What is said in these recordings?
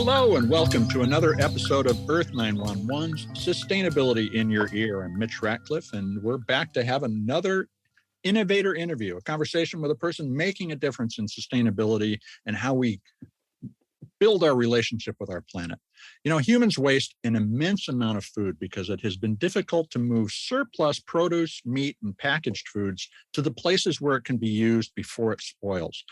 Hello and welcome to another episode of Earth911's Sustainability in Your Ear. I'm Mitch Ratcliffe, and we're back to have another innovator interview, a conversation with a person making a difference in sustainability and how we build our relationship with our planet. You know, humans waste an immense amount of food because it has been difficult to move surplus produce, meat, and packaged foods to the places where it can be used before it spoils.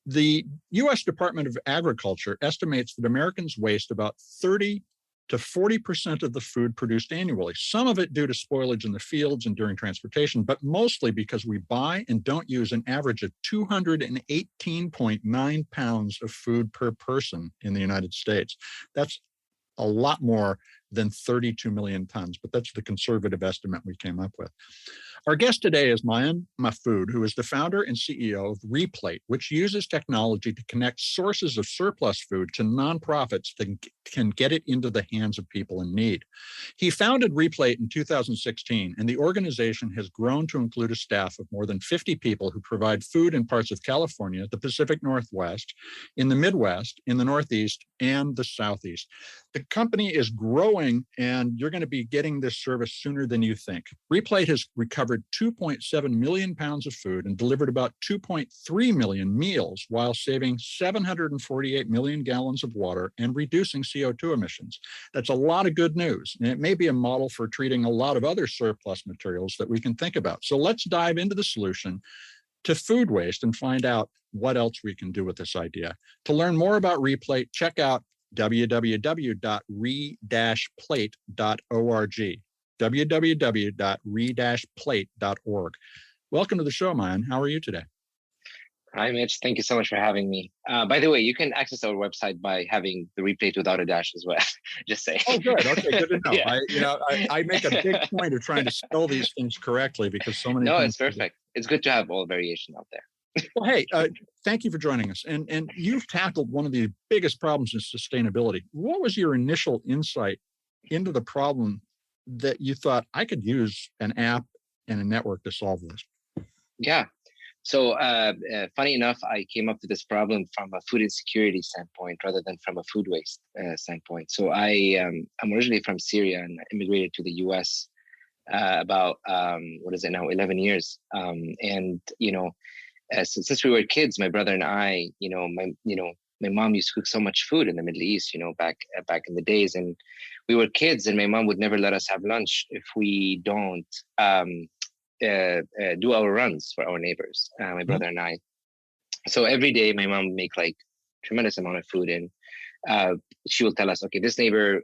The U.S. Department of Agriculture estimates that Americans waste about 30 to 40% of the food produced annually, some of it due to spoilage in the fields and during transportation, but mostly because we buy and don't use an average of 218.9 pounds of food per person in the United States. That's a lot more than 32 million tons, but that's the conservative estimate we came up with. Our guest today is Maen Mahfoud, who is the founder and CEO of Replate, which uses technology to connect sources of surplus food to nonprofits that can get it into the hands of people in need. He founded Replate in 2016, and the organization has grown to include a staff of more than 50 people who provide food in parts of California, the Pacific Northwest, in the Midwest, in the Northeast, and the Southeast. The company is growing, and you're going to be getting this service sooner than you think. Replate has recovered 2.7 million pounds of food and delivered about 2.3 million meals while saving 748 million gallons of water and reducing CO2 emissions. That's a lot of good news, and it may be a model for treating a lot of other surplus materials that we can think about. So let's dive into the solution to food waste and find out what else we can do with this idea. To learn more about Replate, check out www.re-plate.org, www.re-plate.org. Welcome to the show, Maen. How are you today? Hi, Mitch. Thank you so much for having me. By the way, you can access our website by having the Replate without a dash as well. Just say. Oh, good. Okay, good to know. Yeah. I make a big point of trying to spell these things correctly because so many. No, it's perfect. It's good to have all variation out there. Well, hey, thank you for joining us. And you've tackled one of the biggest problems in sustainability. What was your initial insight into the problem that you thought I could use an app and a network to solve this? Yeah. So funny enough, I came up to this problem from a food insecurity standpoint rather than from a food waste standpoint. So I'm originally from Syria and immigrated to the U.S. About 11 years. Since we were kids, my brother and I, my mom used to cook so much food in the Middle East, back in the days, and we were kids, and my mom would never let us have lunch if we don't do our runs for our neighbors, my brother and I. So every day, my mom would make like tremendous amount of food, and she will tell us, okay, this neighbor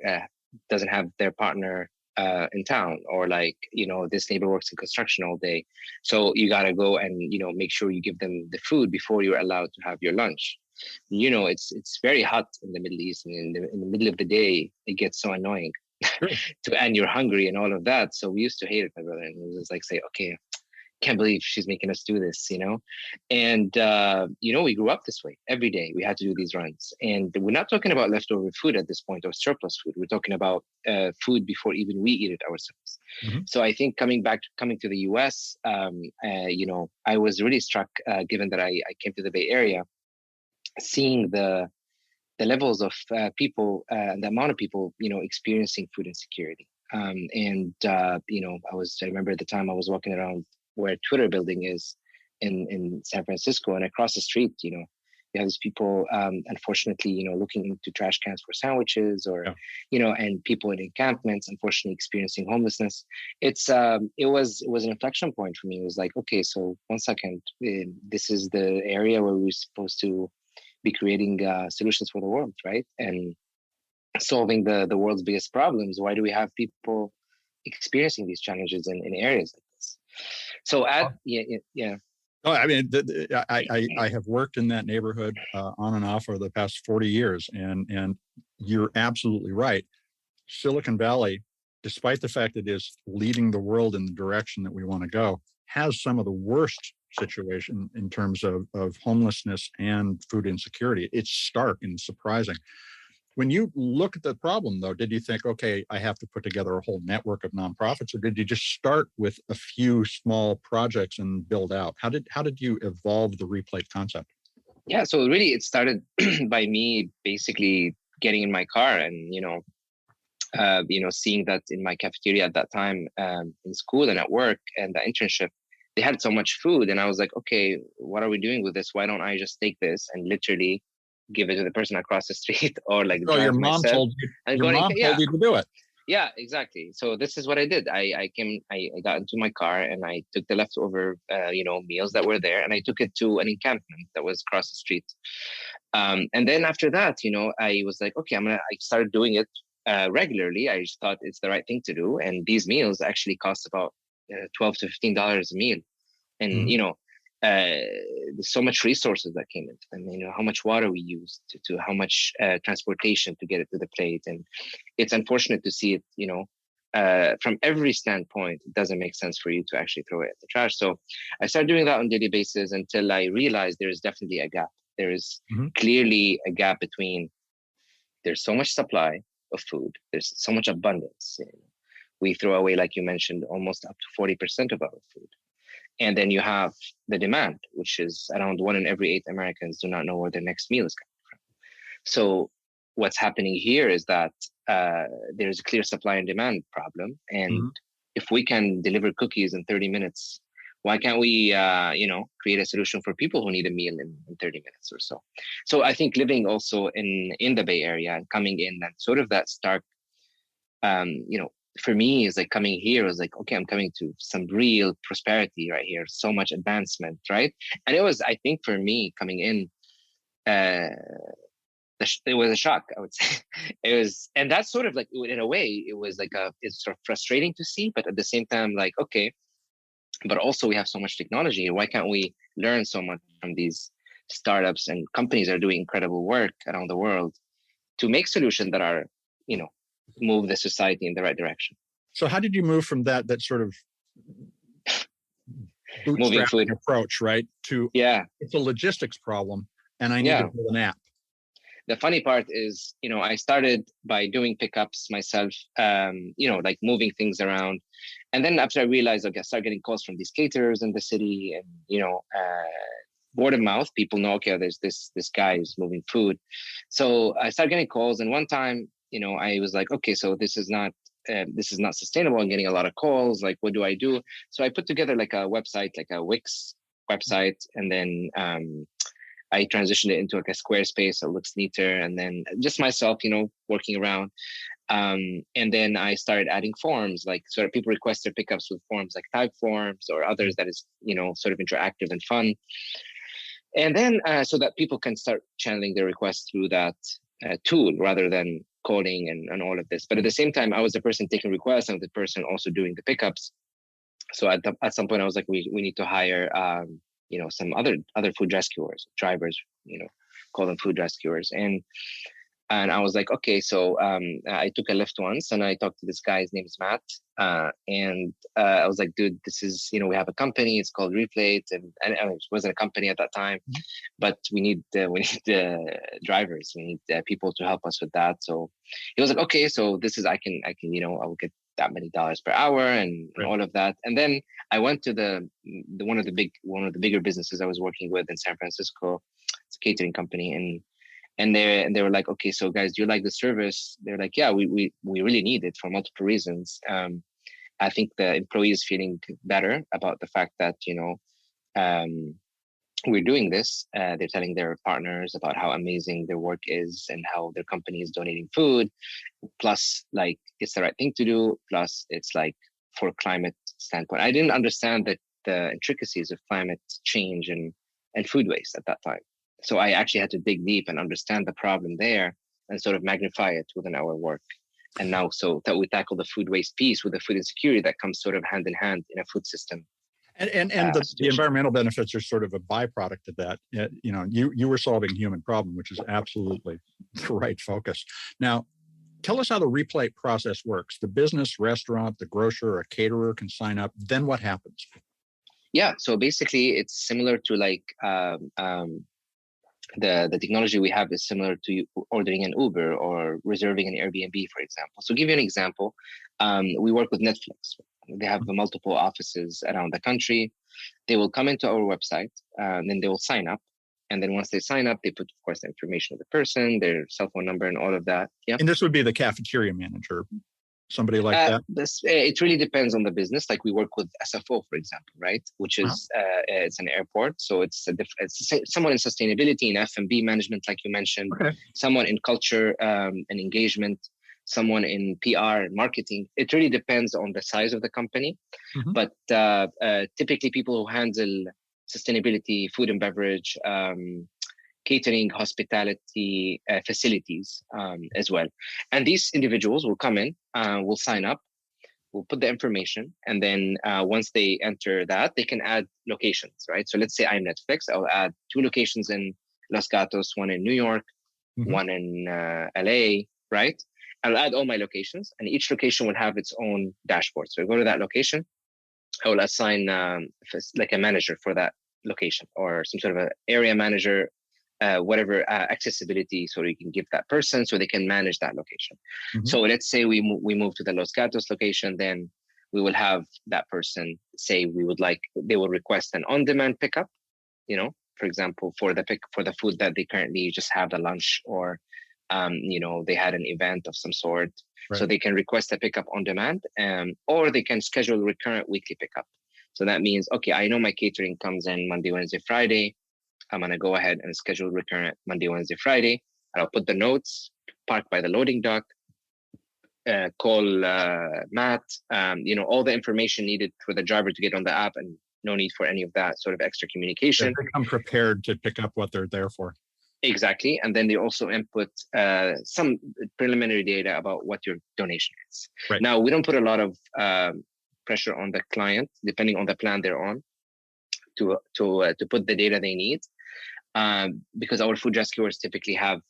doesn't have their partner in town, or this neighbor works in construction all day, so you got to go and make sure you give them the food before you're allowed to have your lunch. It's very hot in the Middle East, and in the middle of the day it gets so annoying. And you're hungry and all of that. So we used to hate it, my brother, and it was like, say, okay, can't believe she's making us do this, and we grew up this way. Every day we had to do these runs, and we're not talking about leftover food at this point or surplus food. We're talking about food before even we eat it ourselves. Mm-hmm. So I think coming to the US, I was really struck, given that I came to the Bay Area, seeing the levels of people, the amount of people, experiencing food insecurity. I remember at the time I was walking around where Twitter building is in San Francisco, and across the street, you have these people, unfortunately, looking into trash cans for sandwiches, or, and people in encampments, unfortunately experiencing homelessness. It was an inflection point for me. It was like, okay, so 1 second, this is the area where we're supposed to be creating solutions for the world, right? And solving the world's biggest problems. Why do we have people experiencing these challenges in areas like this? So yeah. Oh, I mean, I have worked in that neighborhood on and off over the past 40 years, and you're absolutely right. Silicon Valley, despite the fact that it is leading the world in the direction that we want to go, has some of the worst situation in terms of homelessness and food insecurity. It's stark and surprising. When you look at the problem, though, did you think, okay, I have to put together a whole network of nonprofits, or did you just start with a few small projects and build out? How did you evolve the Replate concept? Yeah, so really it started by me basically getting in my car and, seeing that in my cafeteria at that time, in school and at work and the internship, they had so much food. And I was like, okay, what are we doing with this? Why don't I just take this and literally give it to the person across the street, or like So drive your mom myself told you, and your mom told you to do it. yeah, exactly. So this is what I did. I got into my car and I took the leftover, meals that were there, and I took it to an encampment that was across the street. And then after that, I was like, okay, I started doing it regularly. I just thought it's the right thing to do. And these meals actually cost about $12 to $15 a meal. And, Mhm. there's so much resources that came into them, how much water we used to how much transportation to get it to the plate. And it's unfortunate to see it, from every standpoint, it doesn't make sense for you to actually throw it at the trash. So I started doing that on a daily basis until I realized there is definitely a gap. There is Mhm. clearly a gap between, there's so much supply of food, there's so much abundance. We throw away, like you mentioned, almost up to 40% of our food. And then you have the demand, which is around 1 in every 8 Americans do not know where their next meal is coming from. So what's happening here is that there's a clear supply and demand problem. And Mhm. if we can deliver cookies in 30 minutes, why can't we, create a solution for people who need a meal in 30 minutes or so? So I think living also in the Bay Area and coming in and sort of that stark, for me is like coming here was like, okay, I'm coming to some real prosperity right here, so much advancement, right? And it was, I think for me coming in, uh, it was a shock, I would say. It was, and that's sort of like, in a way, it was like it's sort of frustrating to see, but at the same time, like, okay, but also we have so much technology here. Why can't we learn so much from these startups and companies that are doing incredible work around the world to make solutions that are, move the society in the right direction? So how did you move from that sort of Moving bootstrapping food. approach, right, to Yeah. it's a logistics problem and I need to Yeah. build an app? The funny part is, I started by doing pickups myself, like moving things around. And then after I realized, okay, I started getting calls from these caterers in the city, and, word of mouth, people know, okay, there's this guy who's moving food. So I started getting calls. And one time, I was like, okay, so this is not sustainable. I'm getting a lot of calls. Like, what do I do? So I put together like a website, like a Wix website. And then, I transitioned it into like a Squarespace that looks neater, and then just myself, working around. And then I started adding forms, like sort of people request their pickups with forms like type forms or others that is, sort of interactive and fun. And then so that people can start channeling their requests through that tool rather than calling and all of this. But at the same time, I was the person taking requests and the person also doing the pickups. So at some point, I was like, we need to hire, some other food rescuers, drivers, call them food rescuers. And I was like, okay, so I took a lift once and I talked to this guy, his name is Matt. And I was like, dude, this is, we have a company, it's called Replate. And it wasn't a company at that time, but we need drivers, we need people to help us with that. So he was like, okay, so this is, I can, I will get that many dollars per hour and Right. all of that. And then I went to the one of the bigger businesses I was working with in San Francisco. It's a catering company, and they were like, okay, so guys, do you like the service? They're like, yeah, we really need it for multiple reasons. I think the employees feeling better about the fact that um, we're doing this. They're telling their partners about how amazing their work is and how their company is donating food. Plus, like, it's the right thing to do. Plus, it's like for climate standpoint. I didn't understand the intricacies of climate change and food waste at that time. So I actually had to dig deep and understand the problem there and sort of magnify it within our work. And now, so that we tackle the food waste piece with the food insecurity that comes sort of hand in hand in a food system. And the environmental benefits are sort of a byproduct of that. You were solving a human problem, which is absolutely the right focus. Now, tell us how the Replate process works. The business, restaurant, the grocer, or a caterer can sign up. Then what happens? Yeah, so basically, it's similar to like the technology we have is similar to ordering an Uber or reserving an Airbnb, for example. So, give you an example. We work with Netflix. They have multiple offices around the country. They will come into our website, and then they will sign up. And then once they sign up, they put, of course, the information of the person, their cell phone number, and all of that. Yeah. And this would be the cafeteria manager, somebody like that? It really depends on the business. Like we work with SFO, for example, right? Which is it's an airport, so it's someone in sustainability, in F&B management, like you mentioned, someone in culture and engagement, someone in PR and marketing. It really depends on the size of the company, but typically people who handle sustainability, food and beverage, catering, hospitality, facilities as well. And these individuals will come in, will sign up, will put the information, and then once they enter that, they can add locations, right? So let's say I'm Netflix, I'll add 2 locations in Los Gatos, one in New York, one in LA, right? I'll add all my locations, and each location will have its own dashboard. So I go to that location, I will assign like a manager for that location, or some sort of an area manager, whatever accessibility, so you can give that person so they can manage that location. So let's say we move to the Los Gatos location, then we will have that person say they will request an on-demand pickup, for example, for the food that they currently just have the lunch, or they had an event of some sort. So they can request a pickup on demand, or they can schedule recurrent weekly pickup. So that means, okay, I know my catering comes in Monday, Wednesday, Friday. I'm going to go ahead and schedule recurrent Monday, Wednesday, Friday. And I'll put the notes, park by the loading dock, call Matt, all the information needed for the driver to get on the app, and no need for any of that sort of extra communication. They come prepared to pick up what they're there for. Exactly. And then they also input some preliminary data about what your donation is. Now, we don't put a lot of pressure on the client, depending on the plan they're on, to put the data they need. Because our food rescuers typically have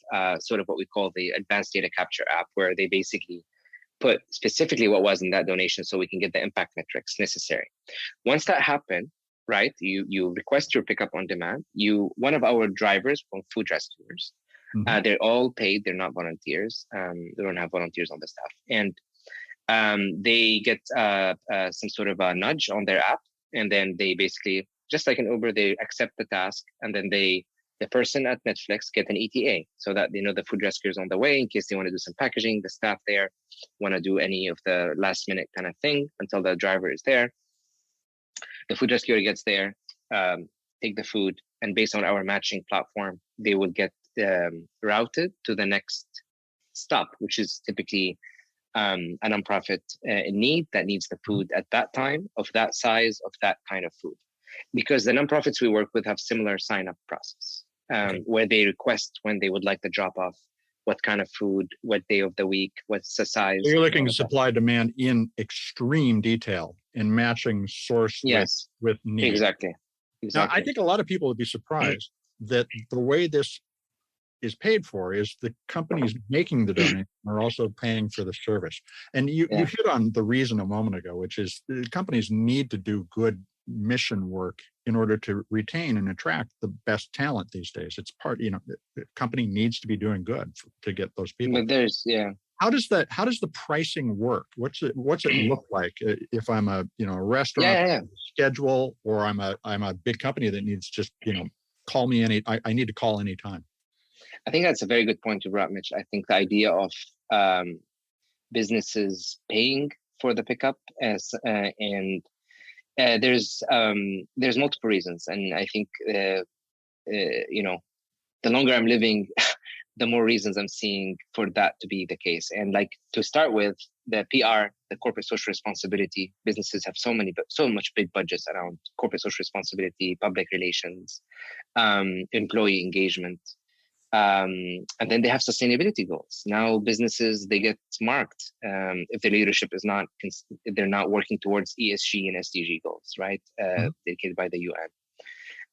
sort of what we call the advanced data capture app, where they basically put specifically what was in that donation so we can get the impact metrics necessary. Once that happened, right, you request your pickup on demand. One of our drivers from food rescuers, they're all paid. They're not volunteers. They don't have volunteers on the staff. And they get some sort of a nudge on their app. And then they basically, just like an Uber, they accept the task, and then the person at Netflix get an ETA, so that they know the food rescue is on the way in case they want to do some packaging. The staff there want to do any of the last minute kind of thing until the driver is there. The food rescuer gets there, take the food, and based on our matching platform, they will get routed to the next stop, which is typically a nonprofit in need that needs the food at that time, of that size, of that kind of food. Because the nonprofits we work with have similar sign-up process, where they request when they would like the drop-off, what kind of food, what day of the week, what's the size. So you're looking at supply demand in extreme detail and matching source with need. Exactly. Now, I think a lot of people would be surprised that the way this is paid for is the companies making the donation are also paying for the service. And you hit on the reason a moment ago, which is the companies need to do good mission work in order to retain and attract the best talent these days. It's part, the company needs to be doing good to get those people. But how does the pricing work? What's it look like if I'm a restaurant schedule, or I'm a big company that needs just call me I need to call anytime? I think that's a very good point you brought, Mitch. I think the idea of businesses paying for the pickup there's multiple reasons, and I think the longer I'm living, the more reasons I'm seeing for that to be the case. And like, to start with, the PR, the corporate social responsibility, businesses have so much big budgets around corporate social responsibility, public relations, employee engagement. And then they have sustainability goals. Now businesses, they get marked if the leadership is they're not working towards ESG and SDG goals, right? Dedicated by the UN.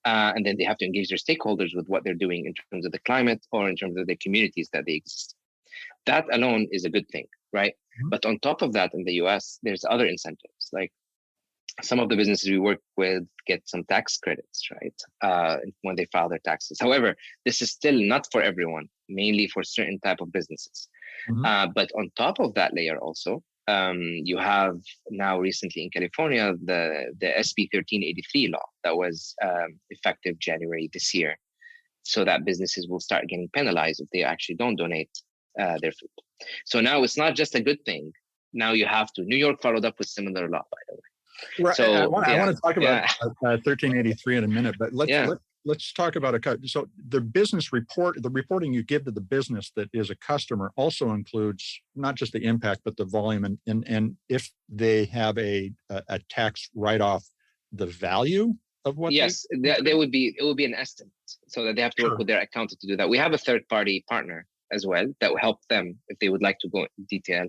And then they have to engage their stakeholders with what they're doing in terms of the climate or in terms of the communities that they exist. That alone is a good thing, right? But on top of that, in the US, there's other incentives. Like, some of the businesses we work with get some tax credits, right? When they file their taxes. However, this is still not for everyone, mainly for certain type of businesses. But on top of that layer also, you have now recently in California, the SB 1383 law that was effective January this year. so that businesses will start getting penalized if they actually don't donate their food. So now it's not just a good thing. Now you have to. New York followed up with similar law, by the way. Right. So I want to talk about 1383 in a minute, but let's talk about so the reporting you give to the business that is a customer also includes not just the impact, but the volume, and if they have a tax write-off, the value of what. Yes, it would be an estimate, so that they have to work with their accountant to do that. We have a third-party partner as well that will help them if they would like to go in detail.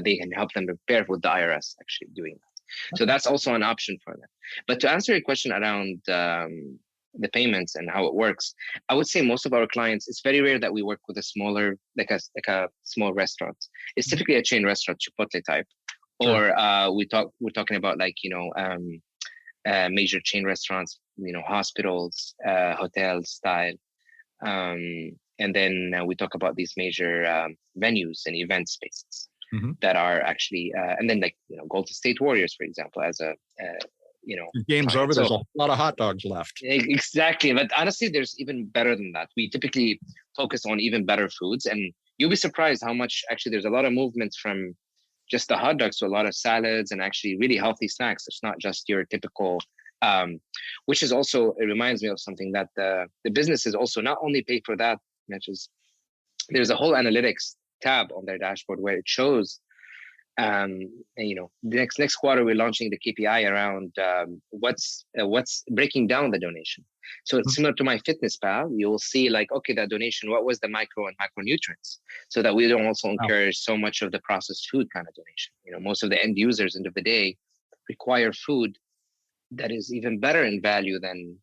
They can help them prepare with the IRS actually doing that. So that's also an option for them. But to answer your question around the payments and how it works, I would say most of our clients, it's very rare that we work with a smaller, like a small restaurant. It's typically a chain restaurant, Chipotle type, or we're talking about like, major chain restaurants, hospitals, hotels style. And then we talk about these major venues and event spaces. That are actually, and then like Golden State Warriors, for example, as a game's over. There's a lot of hot dogs left. Exactly, but honestly, there's even better than that. We typically focus on even better foods, and you'll be surprised how much actually there's a lot of movements from just the hot dogs to a lot of salads and actually really healthy snacks. It's not just your typical. Which is also, it reminds me of something that the businesses also not only pay for that, which is there's a whole analytics tab on their dashboard where it shows the next quarter we're launching the KPI around what's breaking down the donation. So it's similar to MyFitnessPal. You'll see like, okay, that donation, what was the micro and macronutrients, so that we don't also encourage so much of the processed food kind of donation. Most of the end users end of the day require food that is even better in value than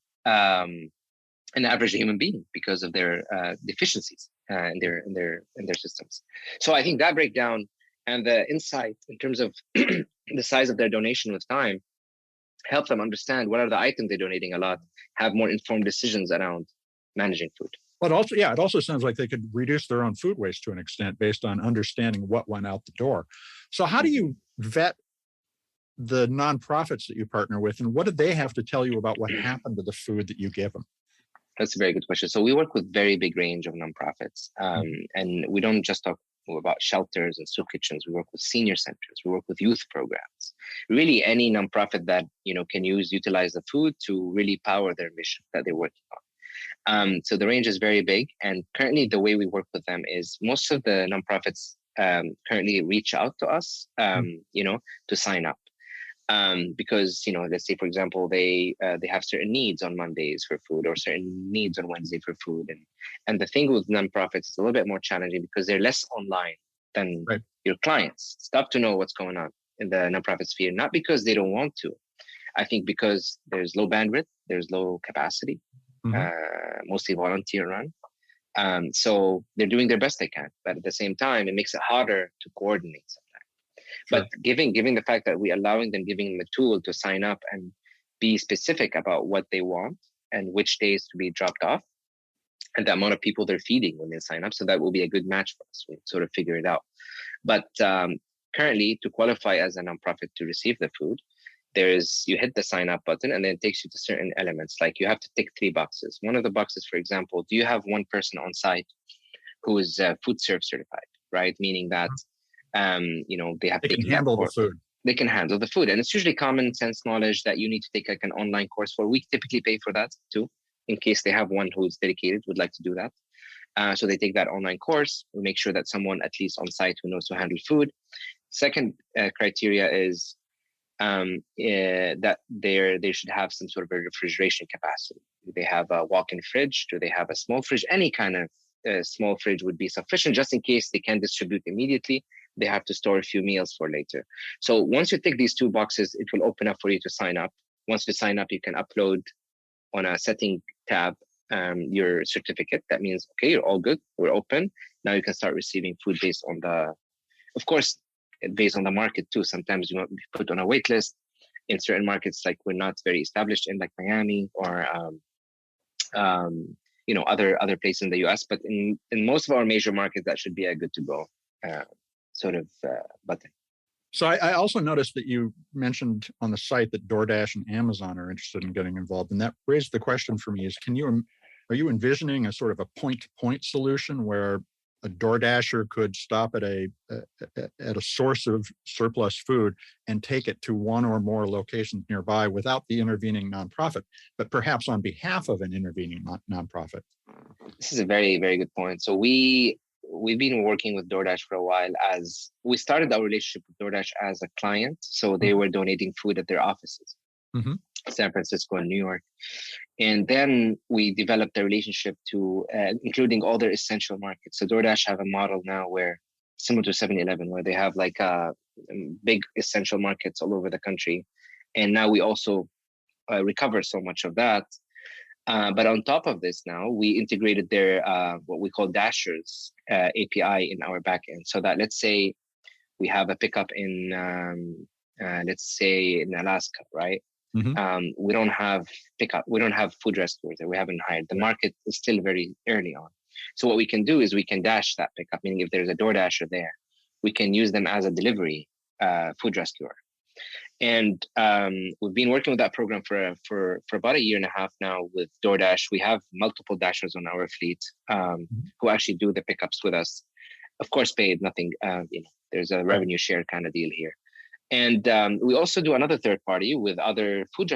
an average human being because of their deficiencies in their systems. So I think that breakdown and the insight in terms of the size of their donation with time help them understand what are the items they're donating a lot, have more informed decisions around managing food. But also, it also sounds like they could reduce their own food waste to an extent based on understanding what went out the door. So how do you vet the nonprofits that you partner with, and what do they have to tell you about what happened to the food that you give them? That's a very good question. So we work with very big range of nonprofits, and we don't just talk about shelters and soup kitchens. We work with senior centers. We work with youth programs. Really, any nonprofit that can utilize the food to really power their mission that they're working on. So the range is very big, and currently the way we work with them is most of the nonprofits currently reach out to us, to sign up. Because let's say for example they have certain needs on Mondays for food or certain needs on Wednesday for food, and the thing with nonprofits is a little bit more challenging because they're less online than your clients. It's tough to know what's going on in the nonprofit sphere, not because they don't want to. I think because there's low bandwidth, there's low capacity, mostly volunteer run. So they're doing their best they can, but at the same time, it makes it harder to coordinate sometimes. But giving the fact that we're allowing them, giving them a tool to sign up and be specific about what they want and which days to be dropped off and the amount of people they're feeding when they sign up. So that will be a good match for us. We sort of figure it out. But currently, to qualify as a nonprofit to receive the food, you hit the sign up button and then it takes you to certain elements. Like you have to tick 3 boxes. One of the boxes, for example, do you have one person on site who is food serve certified, right? Meaning that they can handle the food. They can handle the food. And it's usually common sense knowledge that you need to take like an online course for. We typically pay for that too, in case they have one who's dedicated, would like to do that. So they take that online course. We make sure that someone at least on site who knows to handle food. Second criteria is that they should have some sort of a refrigeration capacity. Do they have a walk-in fridge? Do they have a small fridge? Any kind of small fridge would be sufficient just in case they can't distribute immediately. They have to store a few meals for later. So once you tick these 2 boxes, it will open up for you to sign up. Once you sign up, you can upload on a setting tab your certificate. That means, okay, you're all good. We're open. Now you can start receiving food based on based on the market too. Sometimes you might be put on a wait list in certain markets, like we're not very established in, like Miami or other places in the US. But in most of our major markets, that should be a good to go button. So I also noticed that you mentioned on the site that DoorDash and Amazon are interested in getting involved, and that raised the question for me: is can you Are you envisioning a sort of a point-to-point solution where a DoorDasher could stop at a source of surplus food and take it to one or more locations nearby without the intervening nonprofit, but perhaps on behalf of an intervening nonprofit? This is a very, very good point. So we've been working with DoorDash for a while. As we started our relationship with DoorDash as a client, so they were donating food at their offices, San Francisco and New York. And then we developed a relationship to including all their essential markets. So DoorDash have a model now where similar to 7-Eleven, where they have like big essential markets all over the country. And now we also recover so much of that. But on top of this now, we integrated their what we call Dashers API in our backend. So that let's say we have a pickup in, let's say in Alaska, right? We don't have pickup. We don't have food rescuers that we haven't hired. The market is still very early on. So what we can do is we can dash that pickup, meaning if there's a DoorDasher there, we can use them as a delivery food rescuer. And we've been working with that program for about 1.5 years now with DoorDash. We have multiple Dashers on our fleet who actually do the pickups with us. Of course, paid nothing. There's a revenue share kind of deal here. And we also do another third party with other food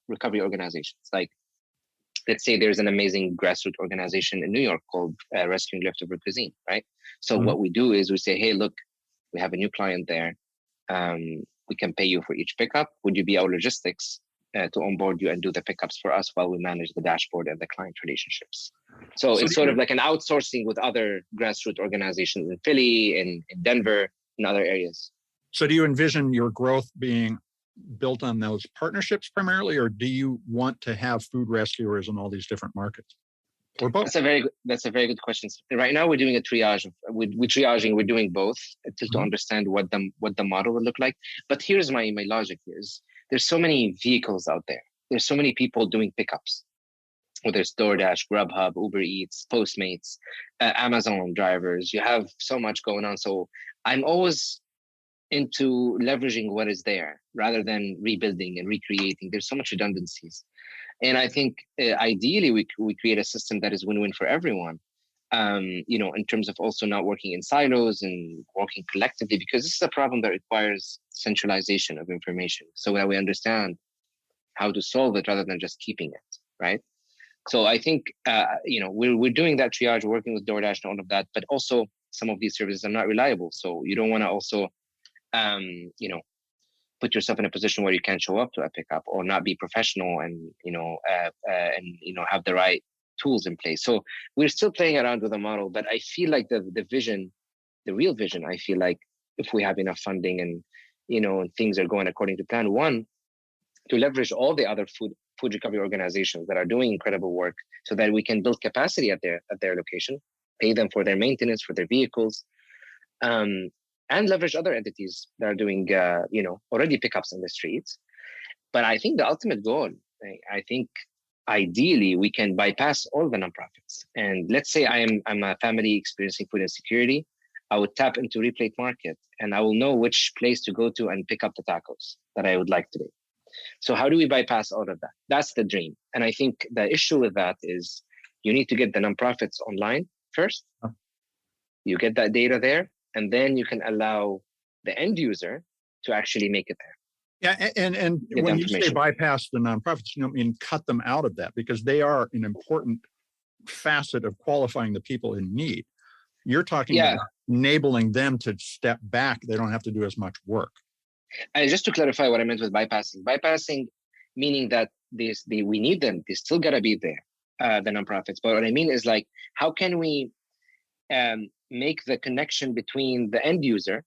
recovery organizations. Like, let's say there's an amazing grassroots organization in New York called Rescuing Leftover Cuisine, right? So what we do is we say, hey, look, we have a new client there. We can pay you for each pickup. Would you be our logistics to onboard you and do the pickups for us while we manage the dashboard and the client relationships? So it's sort of like an outsourcing with other grassroots organizations in Philly, in Denver, and other areas. So do you envision your growth being built on those partnerships primarily, or do you want to have food rescuers in all these different markets? Or both? That's a very good question. Right now, we're doing a triage. We're triaging. We're doing both to understand what the model would look like. But here's my logic: is there's so many vehicles out there. There's so many people doing pickups. Whether it's DoorDash, Grubhub, Uber Eats, Postmates, Amazon drivers. You have so much going on. So I'm always into leveraging what is there rather than rebuilding and recreating. There's so much redundancies. And I think ideally we create a system that is win-win for everyone, in terms of also not working in silos and working collectively, because this is a problem that requires centralization of information so that we understand how to solve it rather than just keeping it, right? So I think, we're doing that triage, working with DoorDash and all of that, but also some of these services are not reliable. So you don't want to also put yourself in a position where you can't show up to a pickup or not be professional and have the right tools in place. So we're still playing around with the model, but I feel like the vision, the real vision, I feel like if we have enough funding and and things are going according to plan, one, to leverage all the other food recovery organizations that are doing incredible work so that we can build capacity at their location, pay them for their maintenance, for their vehicles, and leverage other entities that are doing, already pickups in the streets. But I think the ultimate goal, I think ideally we can bypass all the nonprofits. And let's say I'm a family experiencing food insecurity. I would tap into Replate Market and I will know which place to go to and pick up the tacos that I would like today. So how do we bypass all of that? That's the dream. And I think the issue with that is you need to get the nonprofits online first. You get that data there, and then you can allow the end user to actually make it there. Yeah, and when you say bypass the nonprofits, you don't mean cut them out of that, because they are an important facet of qualifying the people in need. You're talking about enabling them to step back. They don't have to do as much work. And just to clarify what I meant with bypassing meaning that we need them. They still got to be there, the nonprofits. But what I mean is, like, how can we make the connection between the end user,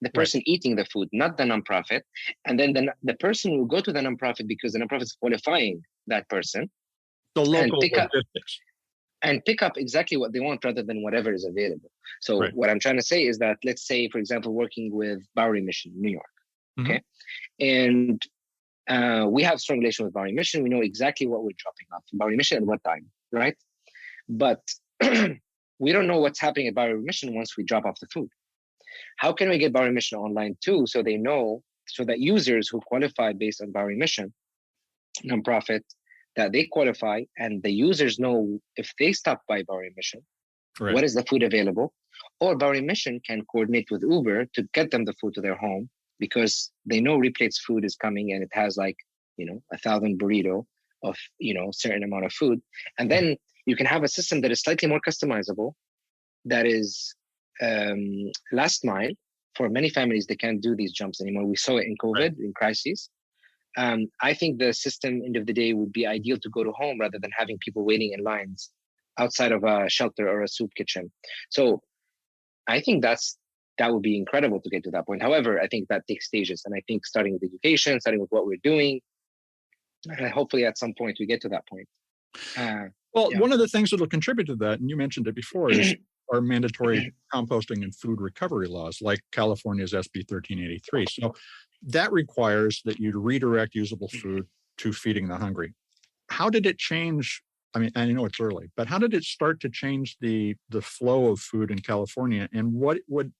the person eating the food, not the nonprofit, and then the person will go to the nonprofit because the nonprofit is qualifying that person. The local logistics. And pick up exactly what they want rather than whatever is available. So what I'm trying to say is that, let's say, for example, working with Bowery Mission in New York, okay? And we have a strong relation with Bowery Mission. We know exactly what we're dropping off from Bowery Mission at what time, right? But we don't know what's happening at Bowery Mission once we drop off the food. How can we get Bowery Mission online too, so they know, so that users who qualify based on Bowery Mission, nonprofit, that they qualify, and the users know if they stop by Bowery Mission, Right. what is the food available, or Bowery Mission can coordinate with Uber to get them the food to their home because they know Replate's food is coming and it has like, 1,000 burrito of, certain amount of food. And then you can have a system that is slightly more customizable, that is last mile. For many families, they can't do these jumps anymore. We saw it in COVID, in crises. I think the system, end of the day, would be ideal to go to home rather than having people waiting in lines outside of a shelter or a soup kitchen. So I think that would be incredible to get to that point. However, I think that takes stages. And I think starting with education, starting with what we're doing, hopefully at some point we get to that point. One of the things that will contribute to that, and you mentioned it before, is our mandatory composting and food recovery laws, like California's SB 1383. So that requires that you redirect usable food to feeding the hungry. How did it change? I mean, I know it's early, but how did it start to change the flow of food in California? And what would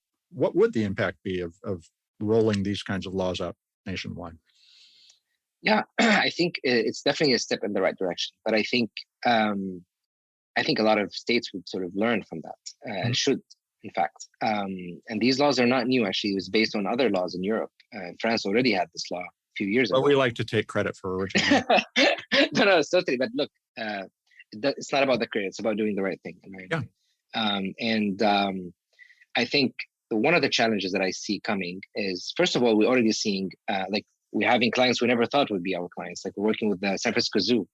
the impact be of rolling these kinds of laws out nationwide? Yeah, I think it's definitely a step in the right direction. But I think a lot of states would sort of learn from that, should, in fact. And these laws are not new, actually. It was based on other laws in Europe. France already had this law a few years ago. Well, we like to take credit for original. No, it's totally. But look, it's not about the credit. It's about doing the right thing. Right? Yeah. I think one of the challenges that I see coming is, first of all, we're already seeing we're having clients we never thought would be our clients. Like we're working with the San Francisco Zoo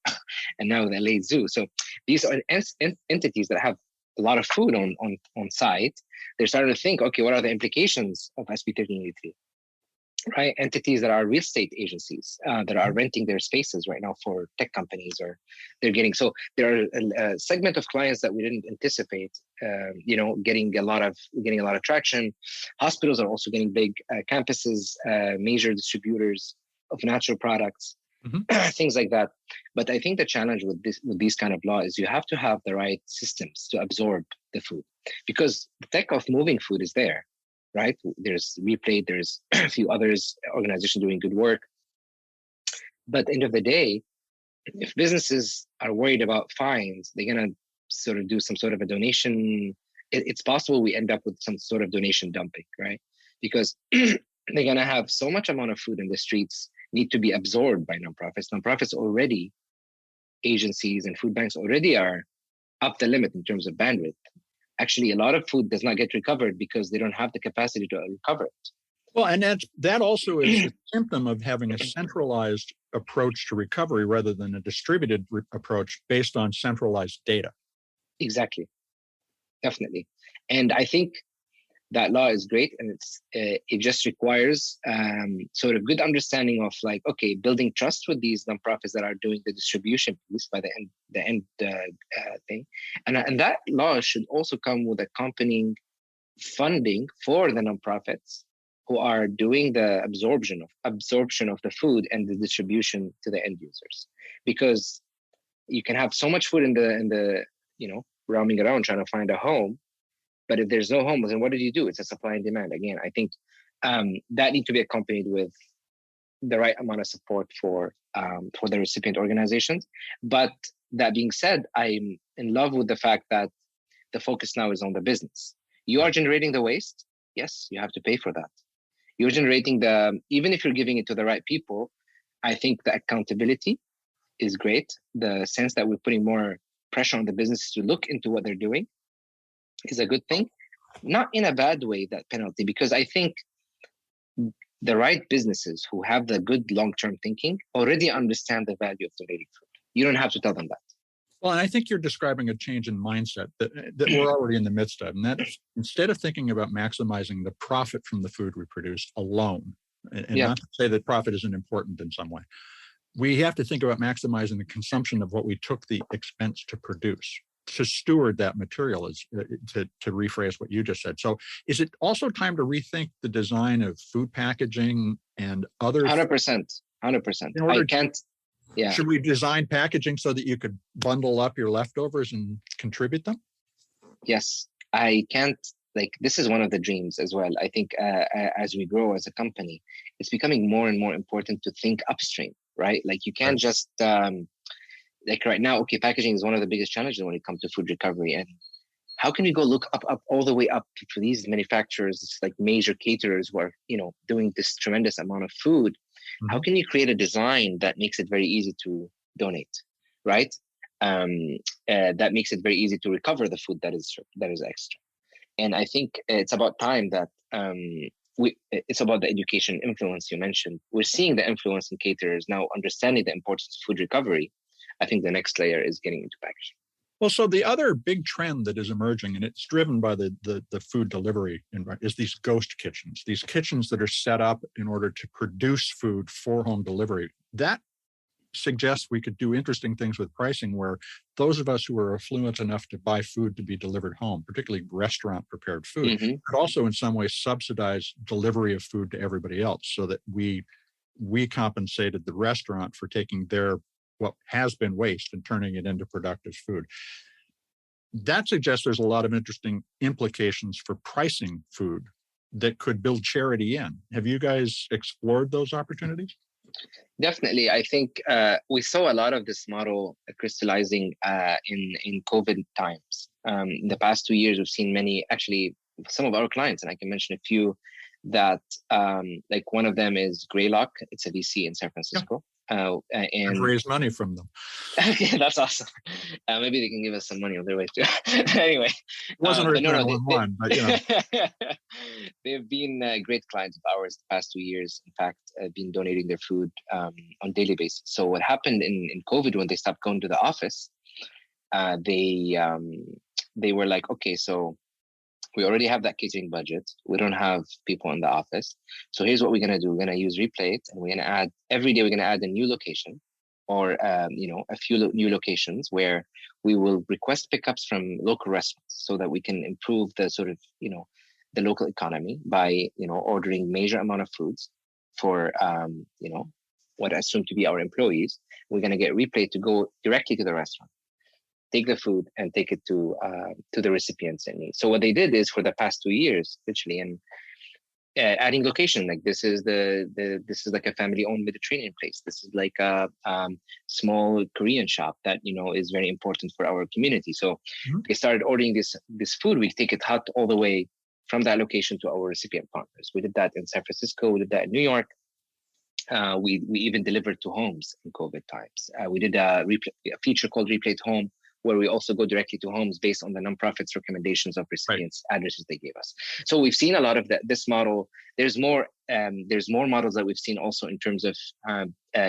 and now the LA Zoo. So these are entities that have a lot of food on site. They're starting to think, okay, what are the implications of SB 1383? Right? Entities that are real estate agencies that are renting their spaces right now for tech companies, or they're getting, so there are a segment of clients that we didn't anticipate, getting a lot of traction. Hospitals are also getting big, campuses, major distributors of natural products, things like that. But I think the challenge with these kind of law is you have to have the right systems to absorb the food, because the tech of moving food is there. Right? There's Replate, there's a few others, organizations doing good work. But at the end of the day, if businesses are worried about fines, they're going to sort of do some sort of a donation. It's possible we end up with some sort of donation dumping, right? Because they're going to have so much amount of food in the streets need to be absorbed by nonprofits. Nonprofits already, agencies and food banks already are up the limit in terms of bandwidth. Actually, a lot of food does not get recovered because they don't have the capacity to recover it. Well, and that also is a symptom of having a centralized approach to recovery rather than a distributed approach based on centralized data. Exactly. Definitely. And I think that law is great, and it just requires sort of good understanding of building trust with these nonprofits that are doing the distribution piece by the end thing, and that law should also come with accompanying funding for the nonprofits who are doing the absorption of the food and the distribution to the end users, because you can have so much food in the roaming around trying to find a home. But if there's no home, then what did you do? It's a supply and demand. Again, I think that needs to be accompanied with the right amount of support for the recipient organizations. But that being said, I'm in love with the fact that the focus now is on the business. You are generating the waste. Yes, you have to pay for that. You're generating even if you're giving it to the right people, I think the accountability is great. The sense that we're putting more pressure on the business to look into what they're doing is a good thing, not in a bad way, that penalty, because I think the right businesses who have the good long-term thinking already understand the value of donating food. You don't have to tell them that. Well, and I think you're describing a change in mindset that we're already in the midst of. And that's, instead of thinking about maximizing the profit from the food we produce alone, and not to say that profit isn't important in some way, we have to think about maximizing the consumption of what we took the expense to produce, to steward that material, is to rephrase what you just said. So is it also time to rethink the design of food packaging and other? 100%. Should we design packaging so that you could bundle up your leftovers and contribute them? Yes, I can't. This is one of the dreams as well. I think as we grow as a company, it's becoming more and more important to think upstream, right? You can't just like right now, okay, packaging is one of the biggest challenges when it comes to food recovery. And how can we go look up all the way up for these manufacturers, like major caterers who are, doing this tremendous amount of food? How can you create a design that makes it very easy to donate, right? That makes it very easy to recover the food that is extra. And I think it's about time that it's about the education influence you mentioned. We're seeing the influence in caterers now understanding the importance of food recovery. I think the next layer is getting into packaging. Well, so the other big trend that is emerging, and it's driven by the food delivery environment, is these ghost kitchens, these kitchens that are set up in order to produce food for home delivery. That suggests we could do interesting things with pricing where those of us who are affluent enough to buy food to be delivered home, particularly restaurant prepared food, could also in some way subsidize delivery of food to everybody else so that we compensated the restaurant for taking their what has been waste and turning it into productive food. That suggests there's a lot of interesting implications for pricing food that could build charity in. Have you guys explored those opportunities? Definitely. I think we saw a lot of this model crystallizing in COVID times. In the past 2 years, we've seen many, actually, some of our clients, and I can mention a few that, like one of them is Greylock. It's a VC in San Francisco. Yeah. And raise money from them. Okay, that's awesome. Maybe they can give us some money on their way too. Anyway, it wasn't Earth911, but they've been great clients of ours the past 2 years. In fact, been donating their food on a daily basis. So what happened in COVID when they stopped going to the office, they were like, okay, so we already have that catering budget. We don't have people in the office. So here's what we're going to do. We're going to use Replate, and we're going to add, every day we're going to add a new location or, a few new locations where we will request pickups from local restaurants so that we can improve the sort of, the local economy by, ordering major amount of foods for, what I assume to be our employees. We're going to get Replate to go directly to the restaurant, take the food and take it to the recipients in need. So what they did is for the past 2 years, literally, and adding location, like this is this is like a family-owned Mediterranean place. This is like a small Korean shop that is very important for our community. So they started ordering this food. We take it hot all the way from that location to our recipient partners. We did that in San Francisco. We did that in New York. We even delivered to homes in COVID times. We did a feature called Replate Home, where we also go directly to homes based on the nonprofits' recommendations of recipients' addresses they gave us. So we've seen a lot of this model. There's more models that we've seen also in terms of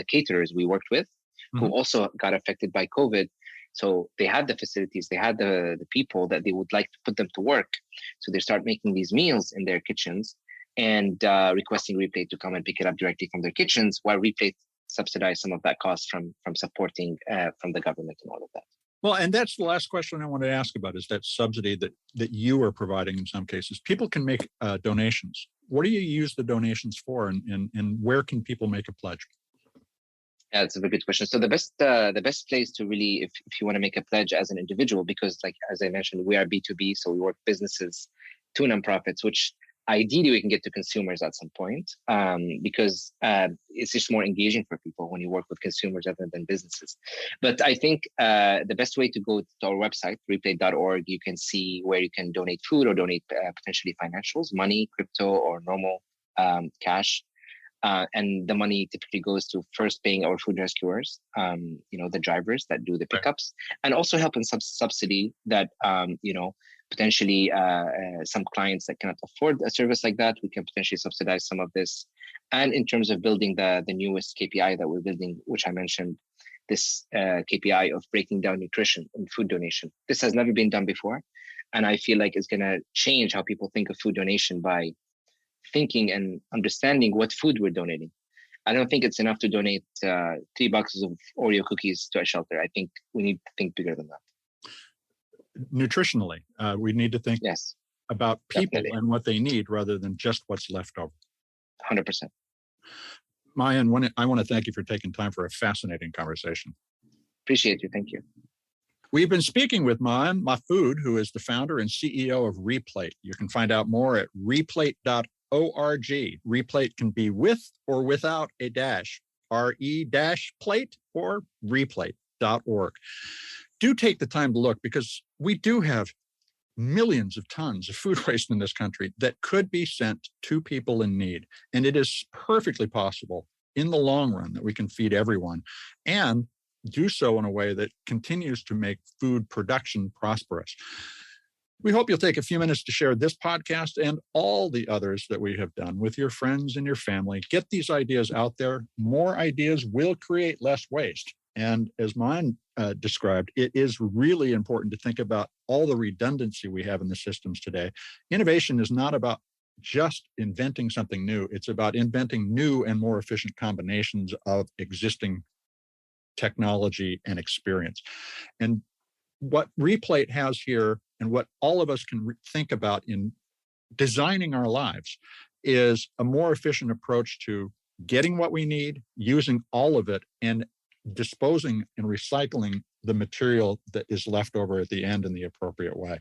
caterers we worked with, who also got affected by COVID. So they had the facilities, they had the people that they would like to put them to work. So they start making these meals in their kitchens and requesting Replate to come and pick it up directly from their kitchens, while Replate subsidized some of that cost from supporting from the government and all of that. Well, and that's the last question I wanted to ask about, is that subsidy that you are providing in some cases. People can make donations. What do you use the donations for, and where can people make a pledge? Yeah, that's a very good question. So the best place to really, if you want to make a pledge as an individual, because like as I mentioned, we are B2B, so we work businesses to nonprofits, which ideally we can get to consumers at some point, because it's just more engaging for people when you work with consumers rather than businesses. But I think the best way to go to our website, replate.org, you can see where you can donate food or donate potentially financials, money, crypto, or normal cash. And the money typically goes to first paying our food rescuers, the drivers that do the pickups, and also help in subsidy that, potentially some clients that cannot afford a service like that, we can potentially subsidize some of this. And in terms of building the newest KPI that we're building, which I mentioned, this KPI of breaking down nutrition and food donation. This has never been done before. And I feel like it's going to change how people think of food donation by thinking and understanding what food we're donating. I don't think it's enough to donate 3 boxes of Oreo cookies to a shelter. I think we need to think bigger than that. Nutritionally, we need to think about people and what they need rather than just what's left over. 100%. Maen, I want to thank you for taking time for a fascinating conversation. Appreciate you. Thank you. We've been speaking with Maen Mahfoud, who is the founder and CEO of Replate. You can find out more at replate.org. Replate can be with or without a dash, RE-plate or Replate. Earth911.org. Do take the time to look, because we do have millions of tons of food waste in this country that could be sent to people in need. And it is perfectly possible in the long run that we can feed everyone and do so in a way that continues to make food production prosperous. We hope you'll take a few minutes to share this podcast and all the others that we have done with your friends and your family. Get these ideas out there. More ideas will create less waste. And as Maen described, it is really important to think about all the redundancy we have in the systems today. Innovation is not about just inventing something new. It's about inventing new and more efficient combinations of existing technology and experience. And what Replate has here, and what all of us can think about in designing our lives, is a more efficient approach to getting what we need, using all of it, and disposing and recycling the material that is left over at the end in the appropriate way.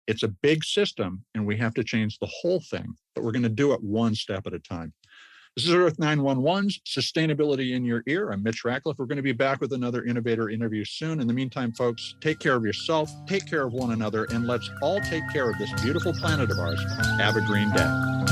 It's a big system, and we have to change the whole thing, but we're going to do it one step at a time. This is Earth911's Sustainability in Your Ear. I'm Mitch Ratcliffe. We're going to be back with another innovator interview soon. In the meantime, folks, take care of yourself, take care of one another, and let's all take care of this beautiful planet of ours. Have a green day.